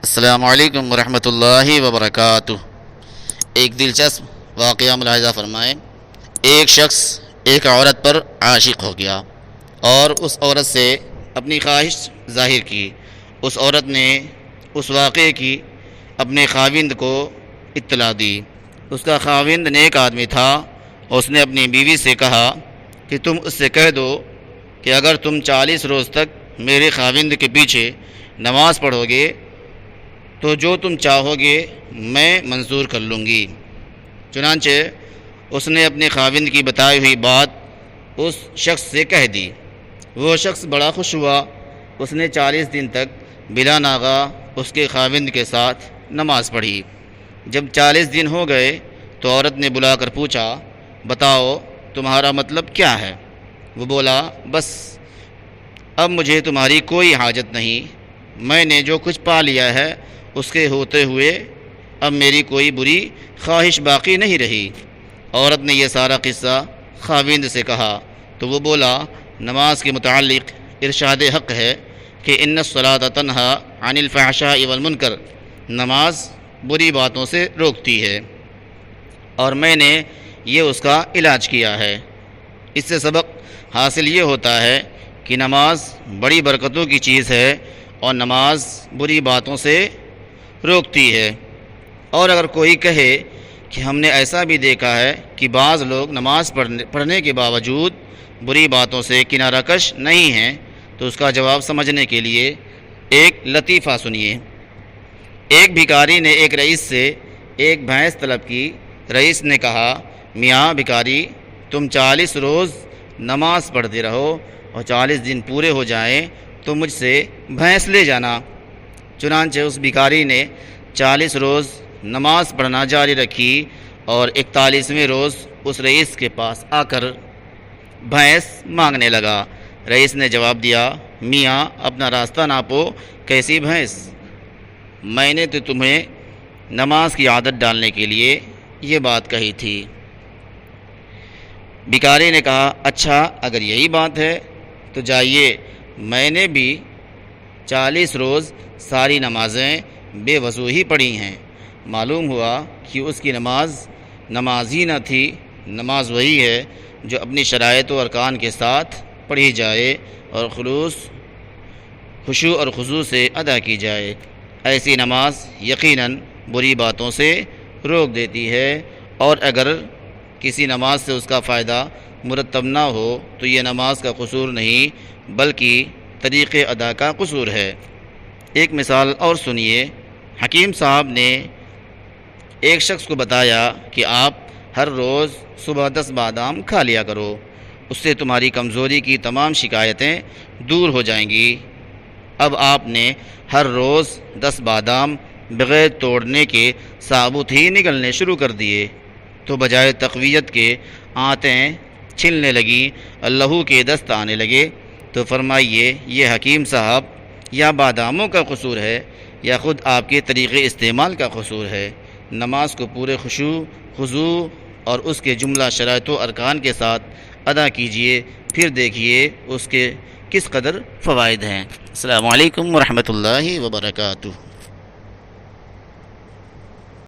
السلام علیکم ورحمۃ اللہ وبرکاتہ۔ ایک دلچسپ واقعہ ملاحظہ فرمائیں۔ ایک شخص ایک عورت پر عاشق ہو گیا اور اس عورت سے اپنی خواہش ظاہر کی۔ اس عورت نے اس واقعے کی اپنے خاوند کو اطلاع دی۔ اس کا خاوند نیک آدمی تھا۔ اس نے اپنی بیوی سے کہا کہ تم اس سے کہہ دو کہ اگر تم 40 روز تک میرے خاوند کے پیچھے نماز پڑھو گے تو جو تم چاہو گے میں منظور کر لوں گی۔ چنانچہ اس نے اپنے خاوند کی بتائی ہوئی بات اس شخص سے کہہ دی۔ وہ شخص بڑا خوش ہوا۔ اس نے 40 دن تک بلا ناغہ اس کے خاوند کے ساتھ نماز پڑھی۔ جب 40 دن ہو گئے تو عورت نے بلا کر پوچھا، بتاؤ تمہارا مطلب کیا ہے؟ وہ بولا، بس اب مجھے تمہاری کوئی حاجت نہیں، میں نے جو کچھ پا لیا ہے اس کے ہوتے ہوئے اب میری کوئی بری خواہش باقی نہیں رہی۔ عورت نے یہ سارا قصہ خاوند سے کہا تو وہ بولا، نماز کے متعلق ارشاد حق ہے کہ ان الصلاۃ تنہی عن الفحشاء والمنکر، نماز بری باتوں سے روکتی ہے اور میں نے یہ اس کا علاج کیا ہے۔ اس سے سبق حاصل یہ ہوتا ہے کہ نماز بڑی برکتوں کی چیز ہے اور نماز بری باتوں سے روکتی ہے۔ اور اگر کوئی کہے کہ ہم نے ایسا بھی دیکھا ہے کہ بعض لوگ نماز پڑھنے کے باوجود بری باتوں سے کنارہ کش نہیں ہیں، تو اس کا جواب سمجھنے کے لیے ایک لطیفہ سنیے۔ ایک بھکاری نے ایک رئیس سے ایک بھینس طلب کی۔ رئیس نے کہا، میاں بھکاری، تم 40 روز نماز پڑھتے رہو اور 40 دن پورے ہو جائیں تو مجھ سے بھینس لے جانا۔ چنانچہ اس بھکاری نے 40 روز نماز پڑھنا جاری رکھی اور 41ویں روز اس رئیس کے پاس آ کر بھینس مانگنے لگا۔ رئیس نے جواب دیا، میاں اپنا راستہ ناپو، کیسی بھینس؟ میں نے تو تمہیں نماز کی عادت ڈالنے کے لیے یہ بات کہی تھی۔ بھکاری نے کہا، اچھا اگر یہی بات ہے تو جائیے، میں نے بھی 40 روز ساری نمازیں بے وضو ہی پڑھی ہیں۔ معلوم ہوا کہ اس کی نماز ہی نہ تھی۔ نماز وہی ہے جو اپنی شرائط و ارکان کے ساتھ پڑھی جائے اور خشوع اور خضوع سے ادا کی جائے۔ ایسی نماز یقیناً بری باتوں سے روک دیتی ہے، اور اگر کسی نماز سے اس کا فائدہ مرتب نہ ہو تو یہ نماز کا قصور نہیں بلکہ طریقے ادا کا قصور ہے۔ ایک مثال اور سنیے۔ حکیم صاحب نے ایک شخص کو بتایا کہ آپ ہر روز صبح 10 بادام کھا لیا کرو، اس سے تمہاری کمزوری کی تمام شکایتیں دور ہو جائیں گی۔ اب آپ نے ہر روز 10 بادام بغیر توڑنے کے ثابت ہی نگلنے شروع کر دیے تو بجائے تقویت کے آنتیں چھلنے لگیں، لہو کے دست آنے لگے۔ تو فرمائیے، یہ حکیم صاحب یا باداموں کا قصور ہے یا خود آپ کے طریقے استعمال کا قصور ہے؟ نماز کو پورے خشوع خضوع اور اس کے جملہ شرائط و ارکان کے ساتھ ادا کیجئے، پھر دیکھیے اس کے کس قدر فوائد ہیں۔ السلام علیکم ورحمۃ اللہ وبرکاتہ۔